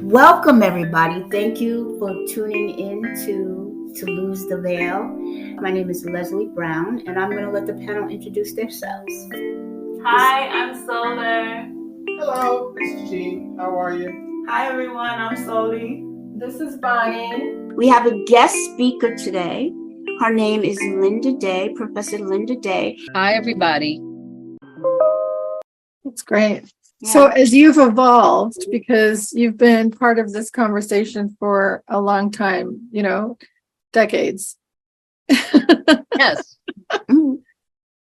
Welcome, everybody. Thank you for tuning in to Lose the Veil. My name is Leslie Brown, and I'm going to let the panel introduce themselves. Hi, I'm Solar. Hello, this is Gene. How are you? Hi, everyone. I'm Soli. This is Bonnie. We have a guest speaker today. Her name is Lynda Day, Professor Lynda Day. Hi, everybody. That's great. Yeah. So as you've evolved, because you've been part of this conversation for a long time, decades. Yes.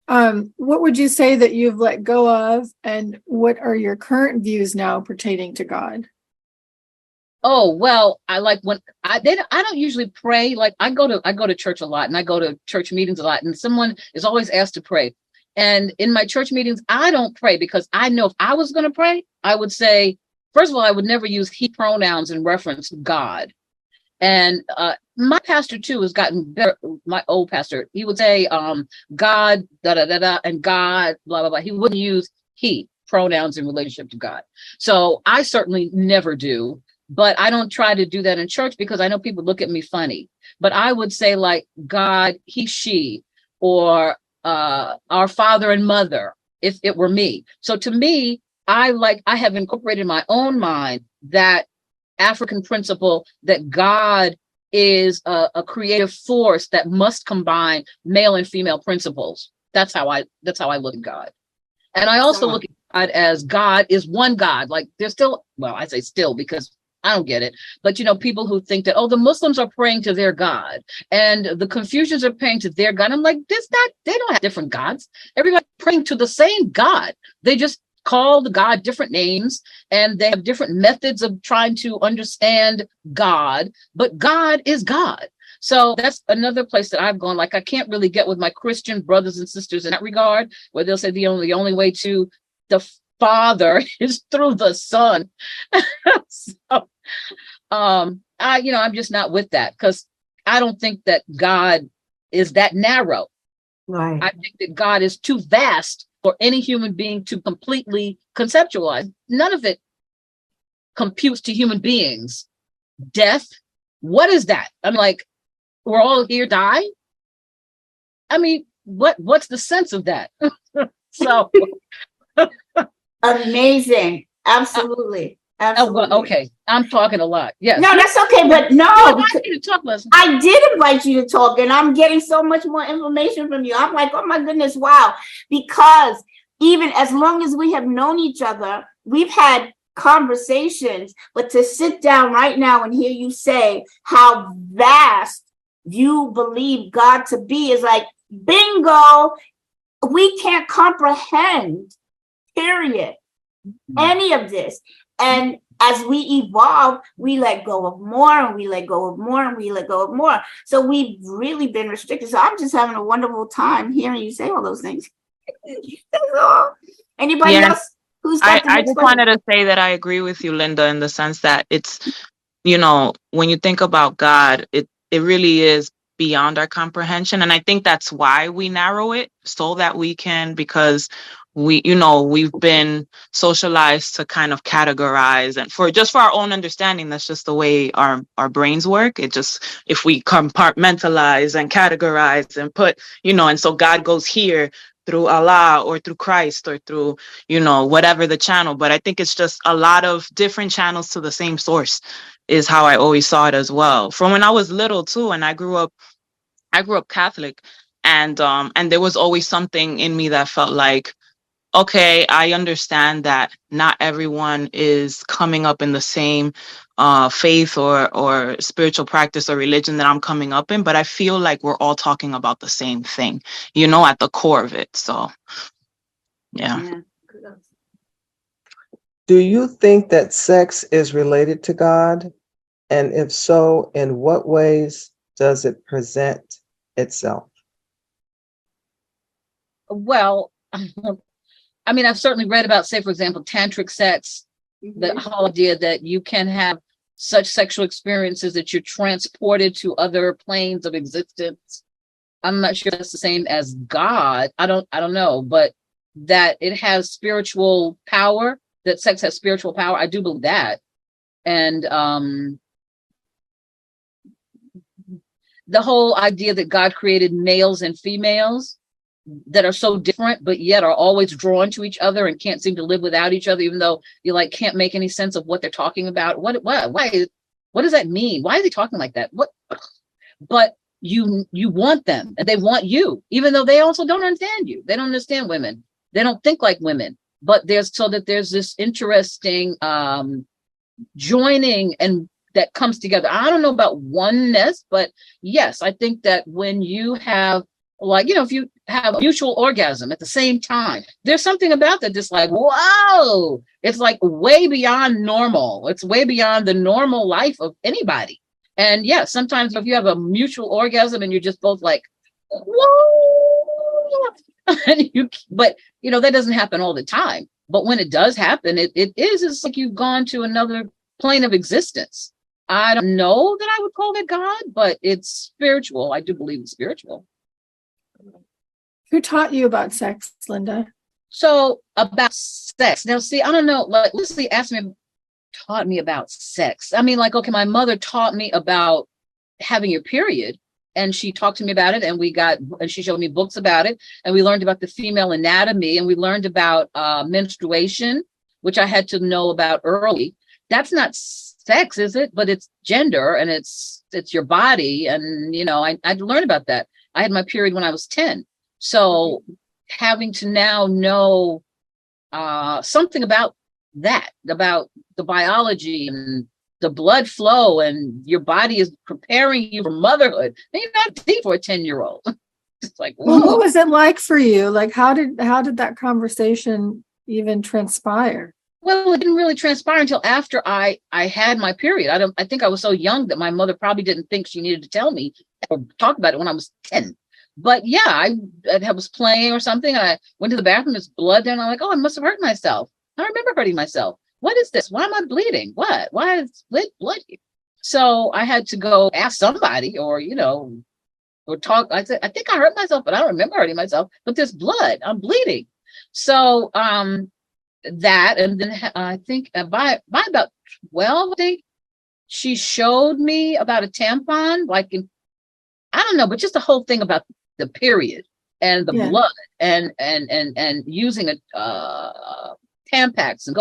What would you say that you've let go of, and what are your current views now pertaining to God? Oh, well, I like when I don't usually pray. Like I go to church a lot, and I go to church meetings a lot, and someone is always asked to pray. And in my church meetings, I don't pray because I know if I was going to pray, I would say, first of all, I would never use he pronouns in reference to God. And my pastor, too, has gotten better. My old pastor, he would say, God, da, da, da, da, and God, blah, blah, blah. He wouldn't use he pronouns in relationship to God. So I certainly never do. But I don't try to do that in church because I know people look at me funny. But I would say like God, he, she, or our father and mother, if it were me. So to me, I have incorporated in my own mind that African principle that God is a creative force that must combine male and female principles. That's how I look at God. And I also look at God as God is one God. Like there's still, well, I say still because I don't get it. But, people who think that, the Muslims are praying to their God and the Confucians are praying to their God. I'm like, they don't have different gods. Everybody's praying to the same God. They just call the God different names and they have different methods of trying to understand God. But God is God. So that's another place that I've gone. Like, I can't really get with my Christian brothers and sisters in that regard, where they'll say the only way to the Father is through the Son. So, I'm just not with that because I don't think that God is that narrow. Right. I think that God is too vast for any human being to completely conceptualize. None of it computes to human beings. Death, what is that? I'm like, we're all here die. I mean, what's the sense of that? So. Amazing. Absolutely. Absolutely. Well, okay. I'm talking a lot. Yes. No, that's okay. But no, I did invite you to talk, and I'm getting so much more information from you. I'm like, oh my goodness, wow. Because even as long as we have known each other, we've had conversations, but to sit down right now and hear you say how vast you believe God to be is like, bingo, we can't comprehend, period, any of this. And as we evolve, we let go of more and we let go of more and we let go of more. So we've really been restricted. So I'm just having a wonderful time hearing you say all those things. That's all. Anybody else who's got I just wanted to say that I agree with you, Lynda, in the sense that it's, when you think about God, it really is beyond our comprehension. And I think that's why we narrow it so that we can, because we've been socialized to kind of categorize and for our own understanding, that's just the way our brains work. It just, if we compartmentalize and categorize and put, and so God goes here through Allah or through Christ or through, whatever the channel. But I think it's just a lot of different channels to the same source is how I always saw it as well. From when I was little too, and I grew up Catholic, and there was always something in me that felt like, okay, I understand that not everyone is coming up in the same faith or spiritual practice or religion that I'm coming up in, but I feel like we're all talking about the same thing, at the core of it. So, yeah. Do you think that sex is related to God? And if so, in what ways does it present itself? Well, I mean, I've certainly read about, say, for example, tantric sex, the whole idea that you can have such sexual experiences that you're transported to other planes of existence. I'm not sure that's the same as God. I don't know, but that it has spiritual power, that sex has spiritual power. I do believe that. And the whole idea that God created males and females that are so different, but yet are always drawn to each other and can't seem to live without each other, even though you like can't make any sense of what they're talking about. What does that mean? Why are they talking like that? What? But you want them and they want you, even though they also don't understand you. They don't understand women. They don't think like women. But there's this interesting joining and that comes together. I don't know about oneness, but yes, I think that when you have, like, if you have a mutual orgasm at the same time, there's something about that that's like, whoa, it's like way beyond normal. It's way beyond the normal life of anybody. And yeah, sometimes if you have a mutual orgasm and you're just both like, whoa, but that doesn't happen all the time. But when it does happen, it's like you've gone to another plane of existence. I don't know that I would call it God, but it's spiritual. I do believe it's spiritual. Who taught you about sex, Lynda? So about sex. Now, see, I don't know. Like, Lucy taught me about sex. I mean, like, okay, my mother taught me about having your period, and she talked to me about it, and she showed me books about it, and we learned about the female anatomy, and we learned about menstruation, which I had to know about early. That's not sex, is it? But it's gender, and it's your body, and I learned about that. I had my period when I was 10. So having to now know something about that, about the biology and the blood flow, and your body is preparing you for motherhood. And you're not deep for a 10-year-old. It's like, whoa. Well, what was it like for you? Like, how did that conversation even transpire? Well, it didn't really transpire until after I had my period. I think I was so young that my mother probably didn't think she needed to tell me or talk about it when I was 10. But yeah, I was playing or something, and I went to the bathroom, there's blood there, and I'm like, oh, I must have hurt myself. I remember hurting myself. What is this? Why am I bleeding? What? Why is blood here? So I had to go ask somebody or talk. I said, I think I hurt myself, but I don't remember hurting myself. But there's blood. I'm bleeding. So that, and then I think by about 12, I think she showed me about a tampon, I don't know, but just the whole thing about the period and the blood and using Tampax and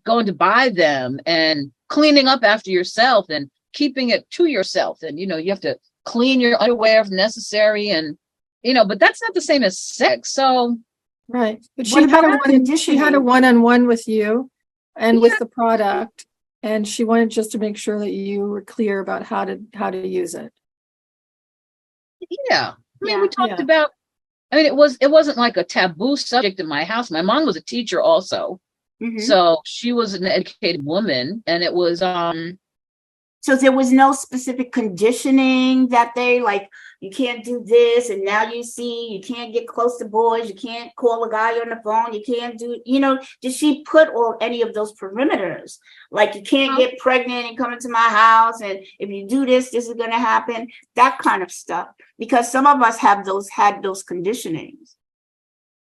going to buy them and cleaning up after yourself and keeping it to yourself. And, you have to clean your underwear if necessary. And, but that's not the same as sex. So. Right. But she had a one-on-one with you and with the product. And she wanted just to make sure that you were clear about how to use it. Yeah. We talked about, it wasn't like a taboo subject in my house. My mom was a teacher also. Mm-hmm. So she was an educated woman, and it was, so there was no specific conditioning that they you can't do this. And now you can't get close to boys. You can't call a guy on the phone. You can't do, did she put any of those perimeters? Like, you can't get pregnant and come into my house. And if you do this, this is going to happen. That kind of stuff. Because some of us had those conditionings.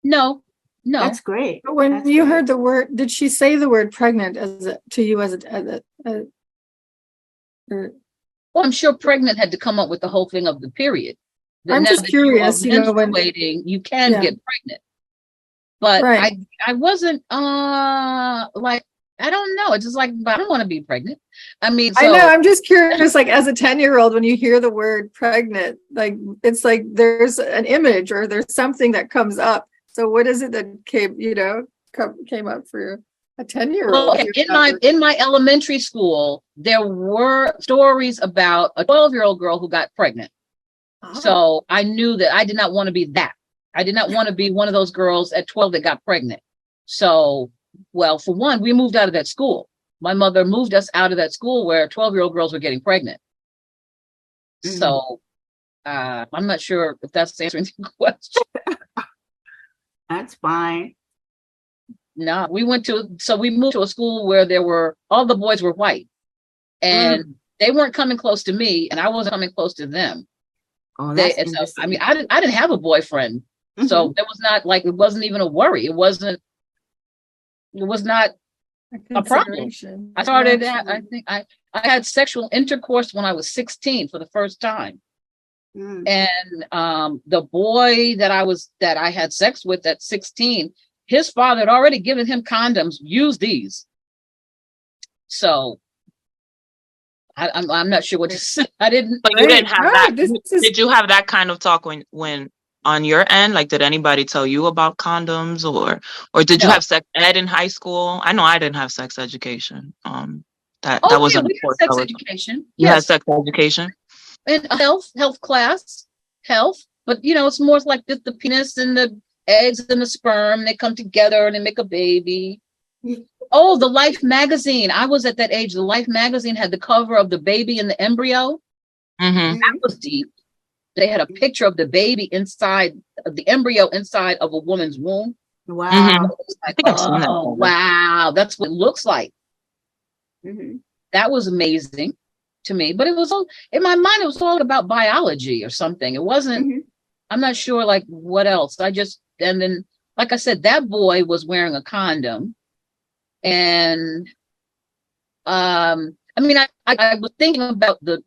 No. That's great. But when you heard the word, did she say the word pregnant to you well, I'm sure pregnant had to come up with the whole thing of the period. I'm just curious, when you can get pregnant. But right. I wasn't I don't know. It's just I don't want to be pregnant. I know. I'm just curious, as a 10-year-old, when you hear the word pregnant, it's like there's an image or there's something that comes up. So what is it that came up for you? A 10-year-old. Well, in my elementary school, there were stories about a 12-year-old girl who got pregnant. Oh. So I knew that I did not want to be that. I did not want to be one of those girls at 12 that got pregnant. So, well, for one, we moved out of that school. My mother moved us out of that school where 12-year-old girls were getting pregnant. Mm-hmm. So I'm not sure if that's answering the question. That's fine. No, we moved to a school where all the boys were white, and they weren't coming close to me, and I wasn't coming close to them. Oh, that's I didn't have a boyfriend, so it was not it wasn't even a worry. It was not a problem. Consideration. I started, Actually. I think I had sexual intercourse when I was 16 for the first time. Mm. And the boy that I had sex with at 16, his father had already given him condoms, use these. So I'm not sure what to say. I didn't. But you didn't Right. have No, that. this is Did you have that kind of talk when on your end? Like, did anybody tell you about condoms, or did you No. have sex ed in high school? I know I didn't have sex education. That Oh, yeah, wasn't a we had course I sex was. education. You had Yes. sex education. And health class, health. But it's more like the penis and the eggs and the sperm, they come together and they make a baby. Oh, the Life magazine. I was at that age. The Life magazine had the cover of the baby and the embryo. Mm-hmm. That was deep. They had a picture of the baby inside of the embryo inside of a woman's womb. Wow. Mm-hmm. It was I like, think I've seen that. oh, wow, that's what it looks like. Mhm. That was amazing to me. But it was all in my mind. It was all about biology or something. It wasn't. Mhm. I'm not sure like what else. And then, like I said, that boy was wearing a condom. And I mean, I was thinking about the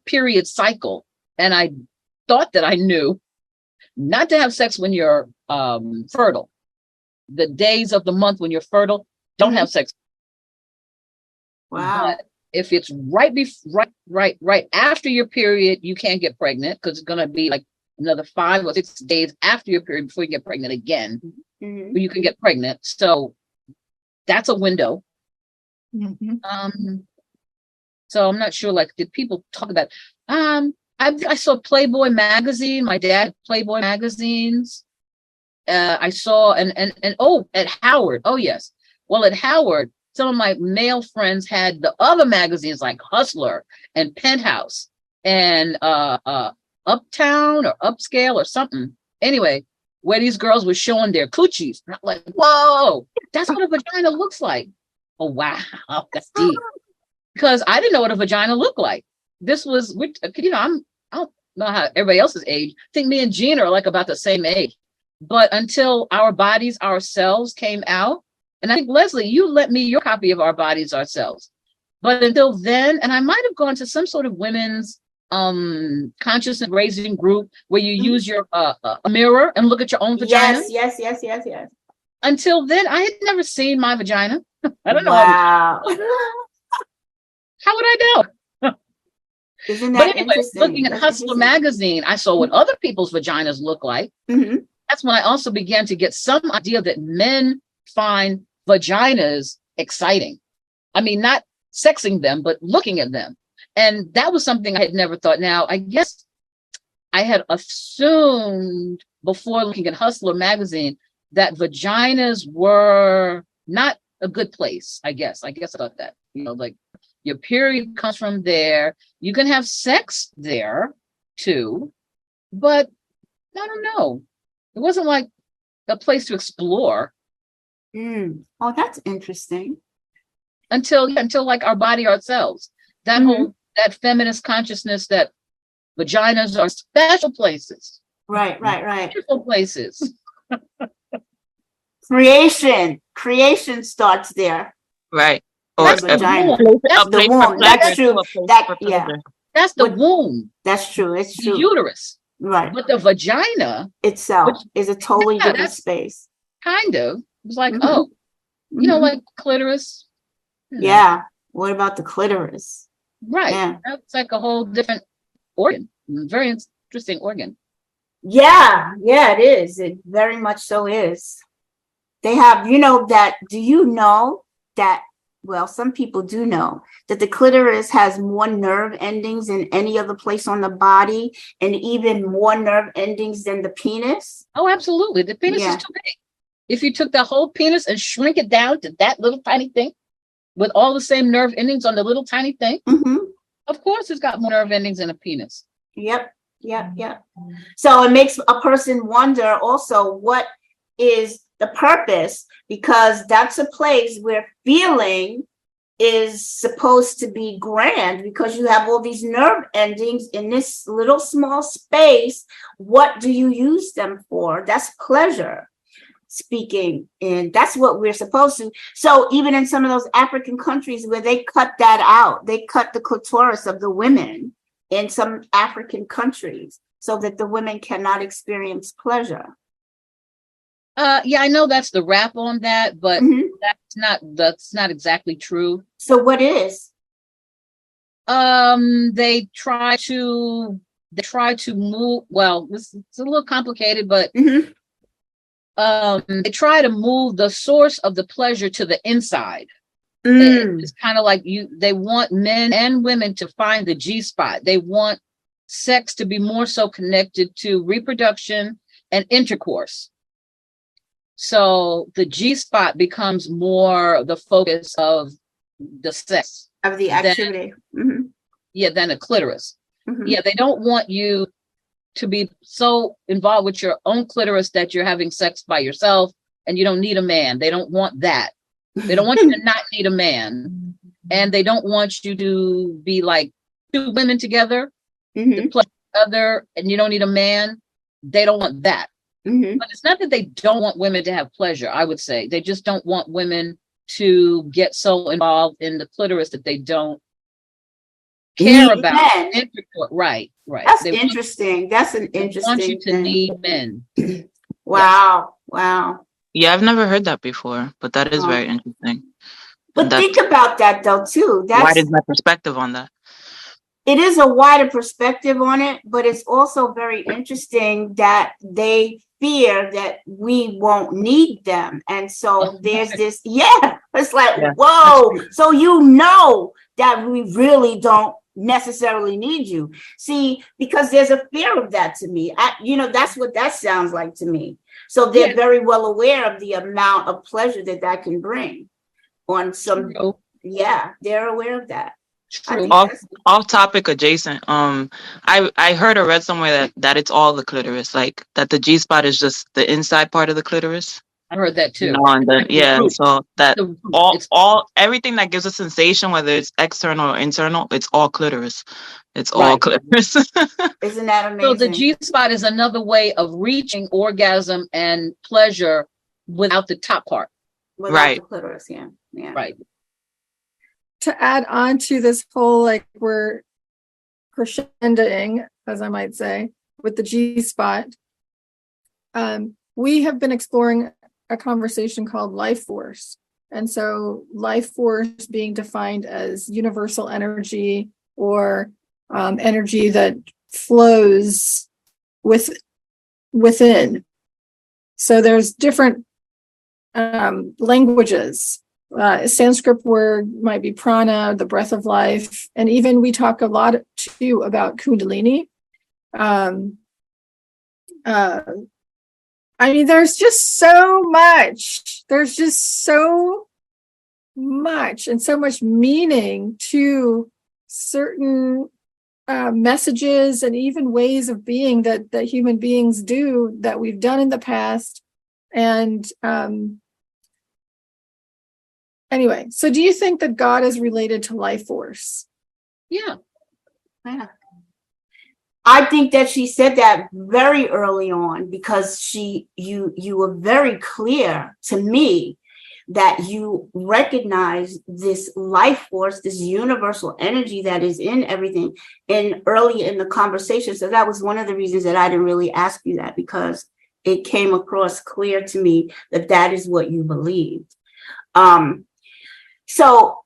period cycle, and I thought that I knew not to have sex when you're fertile. The days of the month when you're fertile, don't have sex. Wow. But if it's right after your period, you can't get pregnant because it's gonna be like another 5 or 6 days after your period before you get pregnant again. Mhm. You can get pregnant. So that's a window. Mhm. So I'm not sure, like, did people talk about I saw Playboy magazine. My dad had Playboy magazines. I saw and at Howard. Oh yes. Well, at Howard, some of my male friends had the other magazines like Hustler and Penthouse and Uptown or Upscale or something. Anyway, where these girls were showing their coochies. And I'm like, whoa, that's what a vagina looks like. Oh wow, that's deep. Because I didn't know what a vagina looked like. This was, I don't know how everybody else's age. I think me and Gina are like about the same age. But until our bodies ourselves came out, and I think, Leslie, you lent me your copy of Our Bodies Ourselves. But until then, and I might have gone to some sort of women's consciousness raising group where you use your a mirror and look at your own vagina. Yes. Until then, I had never seen my vagina. I don't know. Wow. How would I know? Isn't But that anyway, interesting? looking at That's Hustler interesting. magazine, I saw what other people's vaginas look like. Mhm. That's when I also began to get some idea that men find vaginas exciting. I mean, not sexing them, but looking at them. And that was something I had never thought. Now, I guess I had assumed before looking at Hustler magazine that vaginas were not a good place. I guess I thought that, like your period comes from there. You can have sex there too, but I don't know. It wasn't like a place to explore Oh, that's interesting. until like our body ourselves. That whole that feminist consciousness that vaginas are special places. Right. Beautiful places. Creation starts there. Right. That's the the vagina. womb. That's A the place womb. for That's pleasure, true. too, a place That- for yeah. pleasure. That's the What- womb, That's true. It's the true. uterus. Right. But the vagina Itself Which- is a totally Yeah, different that's- space. kind of was like, Mhm. oh, Mhm. like clitoris. Yeah. What about the clitoris? Right. Yeah. That's like a whole different organ. Very interesting organ. Yeah, it is. It very much so is. They have, do you know that, well, some people do know that the clitoris has more nerve endings than any other place on the body and even more nerve endings than the penis? Oh, absolutely. The penis Yeah. is too big. If you took the whole penis and shrink it down to that little tiny thing with all the same nerve endings on the little tiny thing, Mm-hmm. of course it's got more nerve endings than a penis. Yep. So it makes a person wonder also what is the purpose, because that's a place where feeling is supposed to be grand, because you have all these nerve endings in this little small space. What do you use them for? That's pleasure. speaking, and that's what we're supposed to. So even in some of those African countries where they cut that out, they cut the clitoris of the women in some African countries so that the women cannot experience pleasure. Yeah, I know that's the rap on that, but Mhm. that's not exactly true. So what is? They try to move, well, it's a little complicated, but Mhm. they try to move the source of the pleasure to the inside. Mm. It's kind of like they want men and women to find the G spot. They want sex to be more so connected to reproduction and intercourse. So the G spot becomes more the focus of the sex. Of the activity. Mhm. Than a clitoris. Mhm. Yeah, they don't want you to be so involved with your own clitoris that you're having sex by yourself and you don't need a man. They don't want that. They don't want you to not need a man. And they don't want you to be like two women together Mhm. to play each other and you don't need a man. They don't want that. Mhm. But it's not that they don't want women to have pleasure, I would say. They just don't want women to get so involved in the clitoris that they don't care Need about men. intercourse. Right. That's They interesting. That's an want interesting you to thing. need men. Wow. Wow. Yeah, I've never heard that before, but that is Oh. very interesting. But And that's think about that though too. wide is my perspective on that. It is a wider perspective on it, but it's also very interesting that they fear that we won't need them. And so there's this, it's like, Yeah. whoa. So you know that we really don't necessarily need you. See, because there's a fear of that to me. That's what that sounds like to me. So they're very well aware of the amount of pleasure that can bring on some. True. Yeah, they're aware of that. True. Off topic adjacent. I heard or read somewhere that it's all the clitoris, like that the G spot is just the inside part of the clitoris. I heard that too. And then so that It's all everything that gives a sensation, whether it's external or internal, it's all clitoris. It's all Right. clitoris. Isn't that amazing? so the G spot is another way of reaching orgasm and pleasure without the top part. Without Right. the clitoris, yeah. Right. To add on to this whole, like, we're crescendoing, as I might say, with the G spot, we have been exploring a conversation called life force. And so life force being defined as universal energy or energy that flows within. So there's different languages. Sanskrit word might be prana, the breath of life. And even we talk a lot too about kundalini. I mean, there's just so much. There's just so much and so much meaning to certain messages and even ways of being that human beings do that we've done in the past. And anyway, so do you think that God is related to life force? Yeah. I think that she said that very early on because you were very clear to me that you recognize this life force, this universal energy that is in everything early in the conversation. So that was one of the reasons that I didn't really ask you that, because it came across clear to me that is what you believed. So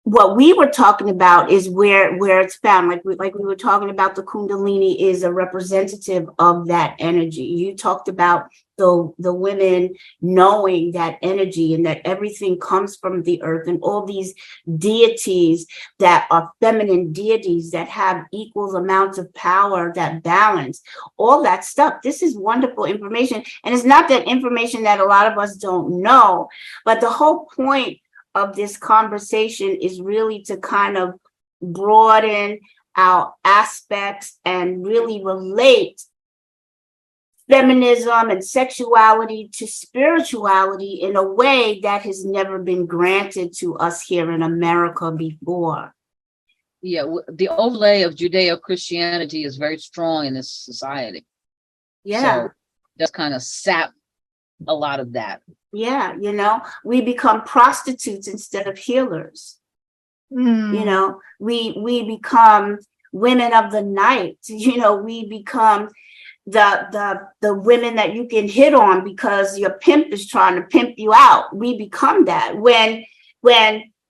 what we were talking about is where it's found. Like we were talking about, the Kundalini is a representative of that energy. You talked about the women knowing that energy and that everything comes from the earth, and all these deities that are feminine deities that have equal amounts of power, that balance, all that stuff. This is wonderful information. And it's not that information that a lot of us don't know, but the whole point of this conversation is really to kind of broaden our aspects and really relate feminism and sexuality to spirituality in a way that has never been granted to us here in America before. Yeah, the overlay of Judeo-Christianity is very strong in this society. Yeah. So that's kind of sap a lot of that. Yeah, we become prostitutes instead of healers. We become women of the night. We become the women that you can hit on because your pimp is trying to pimp you out. We become that when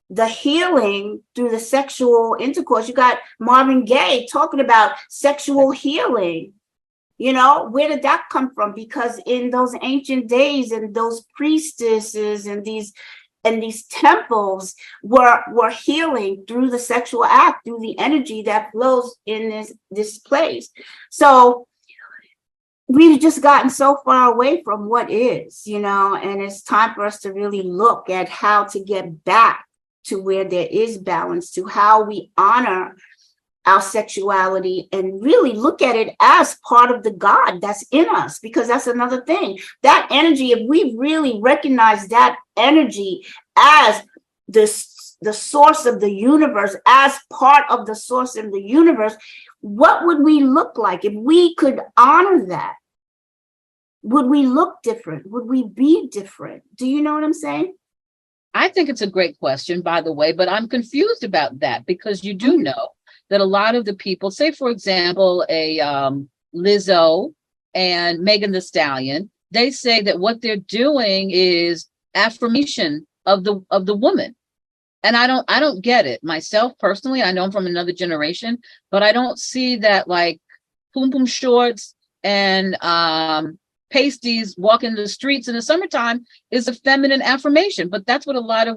the healing through the sexual intercourse. You got Marvin Gaye talking about sexual healing. Where did that come from? Because in those ancient days, and those priestesses and these temples were healing through the sexual act, through the energy that flows in this place. So we've just gotten so far away from what is, and it's time for us to really look at how to get back to where there is balance, to how we honor our sexuality and really look at it as part of the God that's in us, because that's another thing. That energy, if we really recognize that energy as the source of the universe, as part of the source of the universe, what would we look like if we could honor that? Would we look different? Would we be different? Do you know what I'm saying? I think it's a great question, by the way, but I'm confused about that, because you do know that a lot of the people, say, for example, a Lizzo and Megan Thee Stallion, they say that what they're doing is affirmation of the woman. And I don't get it myself personally. I know I'm from another generation, but I don't see that, like, poom poom shorts and pasties walking the streets in the summertime is a feminine affirmation. But that's what a lot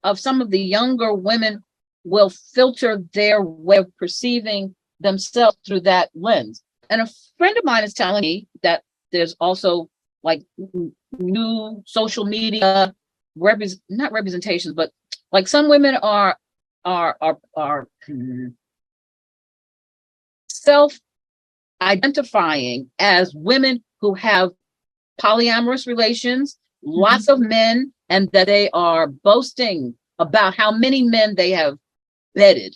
of some of the younger women will filter their way of perceiving themselves through that lens. And a friend of mine is telling me that there's also, like, new social media not representations, but like some women are self-identifying as women who have polyamorous relations, lots of men, and that they are boasting about how many men they have bedded.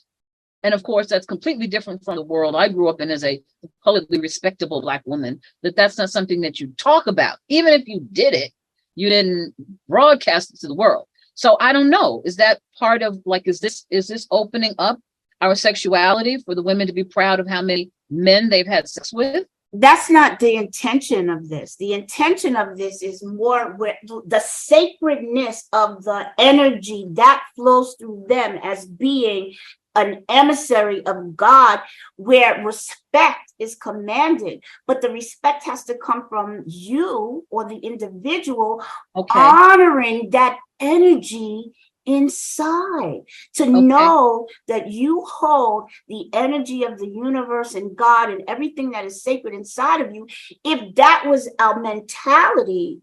And of course, that's completely different from the world I grew up in as a politically respectable Black woman, that's not something that you talk about. Even if you did it, you didn't broadcast it to the world. So I don't know. Is that part of, like, is this opening up our sexuality for the women to be proud of how many men they've had sex with? That's not the intention of this. The intention of this is more where the sacredness of the energy that flows through them as being an emissary of God, where respect is commanded, but the respect has to come from you or the individual, honoring that energy inside, to know that you hold the energy of the universe and God and everything that is sacred inside of you. If that was our mentality,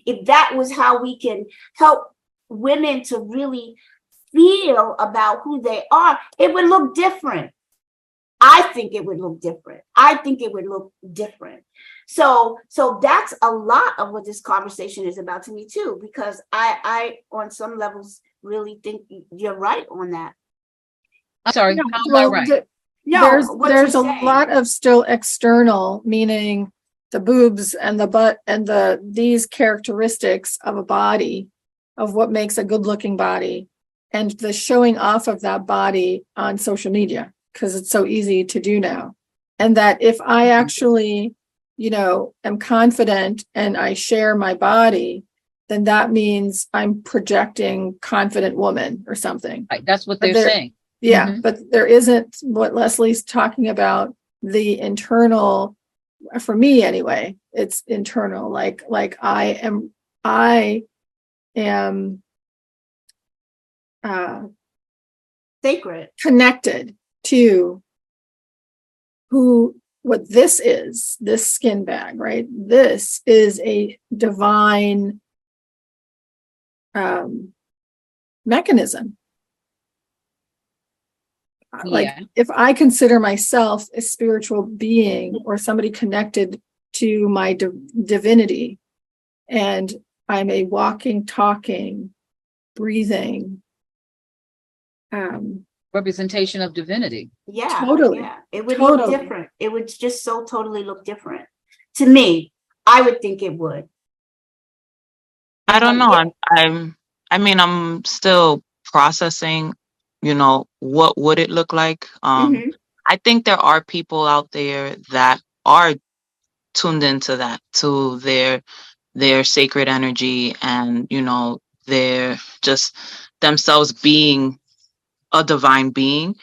if that was how we can help women to really feel about who they are, it would look different. I think it would look different. So that's a lot of what this conversation is about to me too, because I on some levels really think you're right on that. I'm sorry, No, how am I right? There's a lot of still external, meaning the boobs and the butt and these characteristics of a body, of what makes a good looking body, and the showing off of that body on social media, because it's so easy to do now. And that if I actually, am confident and I share my body, then that means I'm projecting confident woman or something. Right, that's what they're saying. Yeah, but there isn't what Leslie's talking about, the internal, for me anyway, it's internal, like I am sacred, connected to what this is, this skin bag, right? This is a divine mechanism. Like, if I consider myself a spiritual being or somebody connected to my divinity, and I'm a walking, talking, breathing representation of divinity. Yeah, totally. Yeah. It would look different. It would just so totally look different. To me, I would think it would. I don't know. Yeah. I mean, I'm still processing, what would it look like? Mhm. I think there are people out there that are tuned into that, to their sacred energy, and, they're just themselves being a divine being,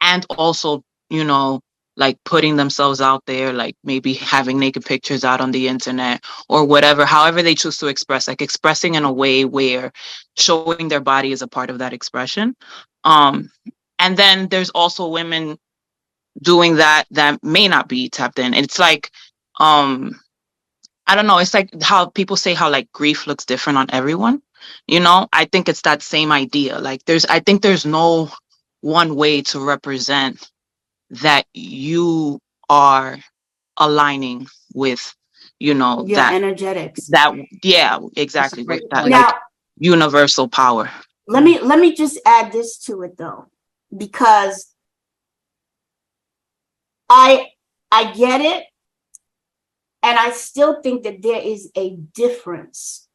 and also, like putting themselves out there, like maybe having naked pictures out on the internet or whatever, however they choose to express, like expressing in a way where showing their body is a part of that expression. um and then there's also women doing that may not be tapped in. It's like, I don't know, it's like how people say how like grief looks different on everyone. I think it's that same idea. Like I think there's no one way to represent that you are aligning with, Your energetics. that yeah, That's a exactly, with great that point. like Now, universal power. let me just add this to it though, because I I get it, and I still think that there is a difference.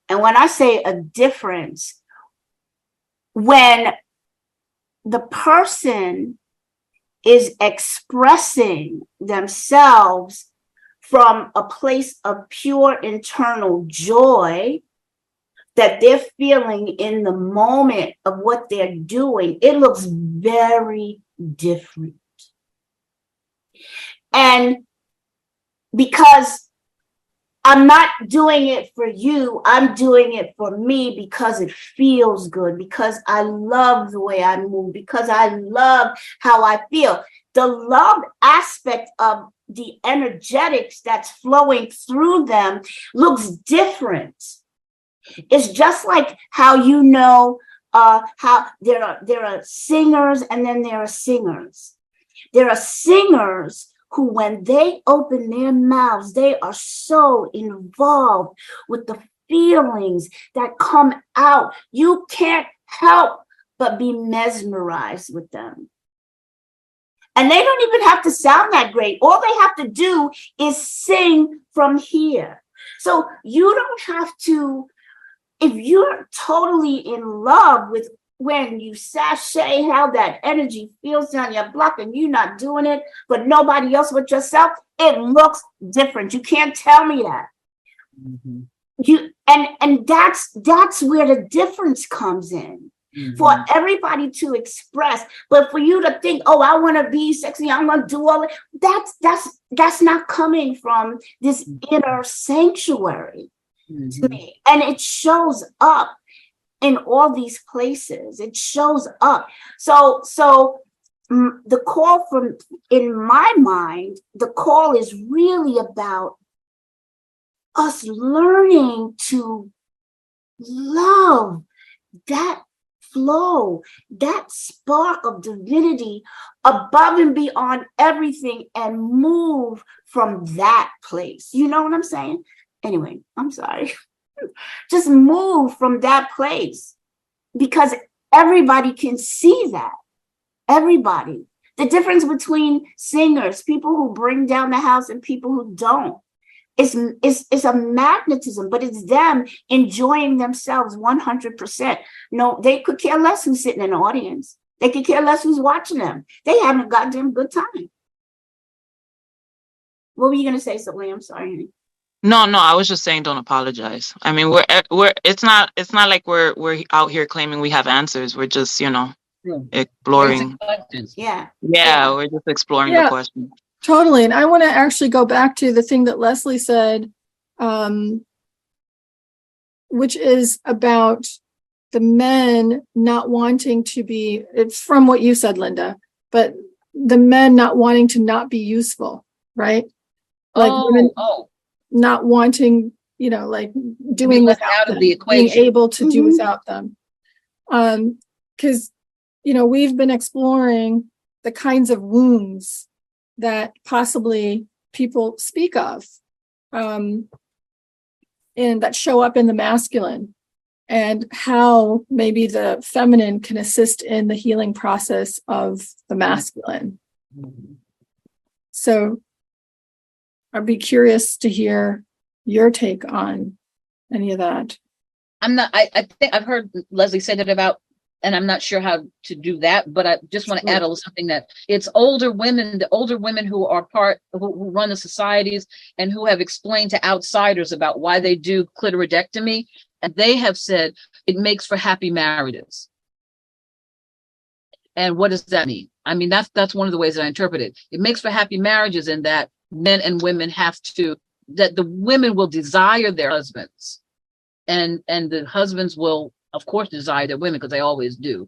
And when I say a difference, when the person is expressing themselves from a place of pure internal joy that they're feeling in the moment of what they're doing, it looks very different. And because I'm not doing it for you, I'm doing it for me because it feels good, because I love the way I move, because I love how I feel. The love aspect of the energetics that's flowing through them looks different. It's just like how how there are singers and then there are singers. There are singers who, when they open their mouths, they are so involved with the feelings that come out. You can't help but be mesmerized with them. And they don't even have to sound that great. All they have to do is sing from here. So you don't have to, if you're totally in love with when you sashay, how that energy feels down your block and you're not doing it, but nobody else but yourself, it looks different. You can't tell me that. Mm-hmm. And that's where the difference comes in. Mm-hmm. For everybody to express, but for you to think, oh, I want to be sexy, I'm gonna do all that, that's not coming from this inner sanctuary. Mm-hmm. To me. And it shows up in all these places. It shows up. So the call from, in my mind, the call is really about us learning to love that flow, that spark of divinity above and beyond everything, and move from that place. You know what I'm saying? Anyway, I'm sorry. Just move from that place, because everybody can see that. Everybody. The difference between singers, people who bring down the house and people who don't, it's a magnetism, but it's them enjoying themselves 100%. No, they could care less who's sitting in the audience. They could care less who's watching them. They having a goddamn good time. What were you going to say, Soleil? I'm sorry. No, I was just saying, don't apologize. I mean, we're it's not like we're out here claiming we have answers. We're just, exploring. Yeah. Yeah, we're just exploring the question. Totally. And I want to actually go back to the thing that Leslie said, which is about the men not wanting to be, it's from what you said, Lynda, but the men not wanting to not be useful, right? Like women not wanting, like doing without them, being able to do without them. Because, we've been exploring the kinds of wounds that possibly people speak of, and that show up in the masculine, and how maybe the feminine can assist in the healing process of the masculine. Mm-hmm. So I'd be curious to hear your take on any of that. I'm not, I think I've heard Leslie say that about, and I'm not sure how to do that, but I just want to add a little something that it's older women, the older women who are who run the societies and who have explained to outsiders about why they do clitoridectomy. And they have said it makes for happy marriages. And what does that mean? I mean, that's one of the ways that I interpret it. It makes for happy marriages in that men and women that the women will desire their husbands. And the husbands will, of course, desire their women because they always do,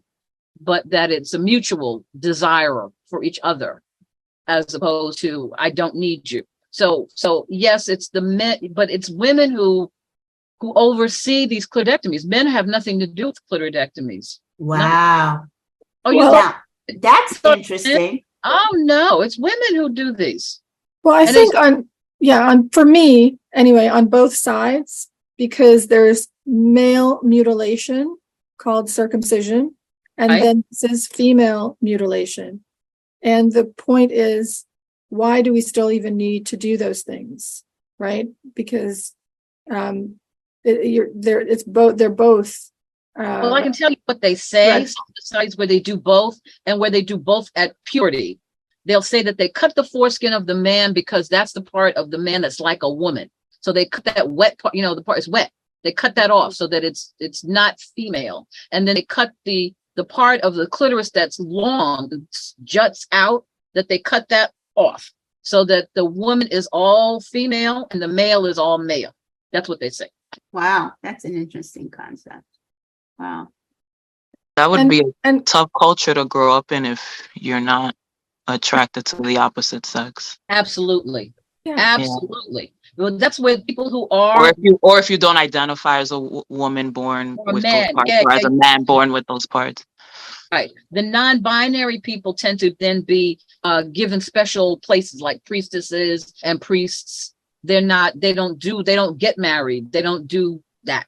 but that it's a mutual desire for each other, as opposed to I don't need you. So yes, it's the men, but it's women who oversee these clitoridectomies. Men have nothing to do with clitoridectomies. Wow. Oh, you Well, thought? That's interesting. Oh no, it's women who do these. Well, I And think for me anyway, on both sides, because there's male mutilation called circumcision, and Right. then this is female mutilation. And the point is, why do we still even need to do those things, right? Because they're both. Well, I can tell you what they say. Right. Some societies where they do both and where they do both at purity. They'll say that they cut the foreskin of the man because that's the part of the man that's like a woman. So they cut that wet part, the part is wet. They cut that off so that it's not female. And then they cut the part of the clitoris that's long, juts out, that they cut that off so that the woman is all female and the male is all male. That's what they say. Wow, that's an interesting concept. Wow. That would be a and tough culture to grow up in if you're not attracted to the opposite sex. Absolutely. Yeah. Absolutely. Well, that's where people who Or are if you don't identify as a woman born Or a with man, those parts, yeah, or as yeah. a man born with those parts. right. The non-binary people tend to then be given special places like priestesses and priests. They don't get married. They don't do that.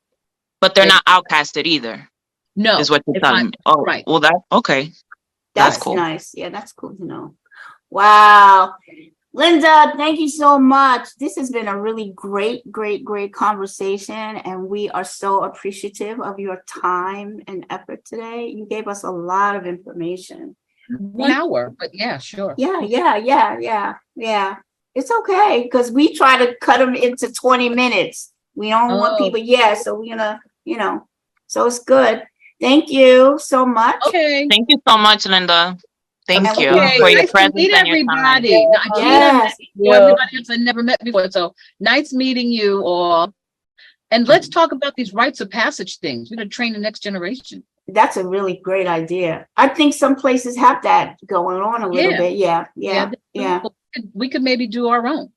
But they're not outcasted either, No. is what you're if telling I- me. Oh, right. well, that's okay. That's cool. nice. Yeah, that's cool to know. Wow. Lynda, thank you so much. This has been a really great conversation, and we are so appreciative of your time and effort today. You gave us a lot of information. 1 hour, but yeah, sure. Yeah. It's okay, because we try to cut them into 20 minutes. We don't want Oh. people, so we're gonna, so it's good. Thank you so much. Okay. Thank you so much, Linda. Thank Okay. you for your Nice to presence meet and your time. everybody. Yes. Everybody else I never met before. So nice meeting you all. And let's talk about these rites of passage things. We're going to train the next generation. That's a really great idea. I think some places have that going on a little bit. Yeah. We could maybe do our own.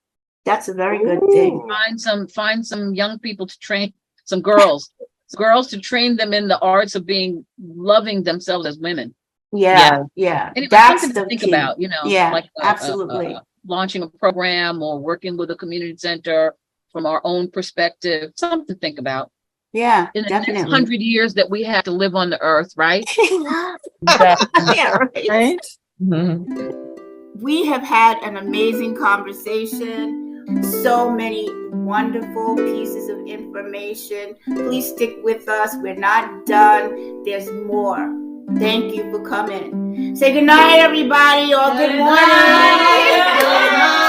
That's a very good thing. Find some young people to train, some girls to train them in the arts of loving themselves as women. Yeah. Anyway, That's something the to think key. about, like absolutely. Launching a program or working with a community center from our own perspective, something to think about. Yeah, In the definitely. next 100 years that we have to live on the earth, right? Yeah, right. right. We have had an amazing conversation. So many wonderful pieces of information. Please stick with us. We're not done. There's more. Thank you for coming. Say good night, everybody, or good morning. Good night.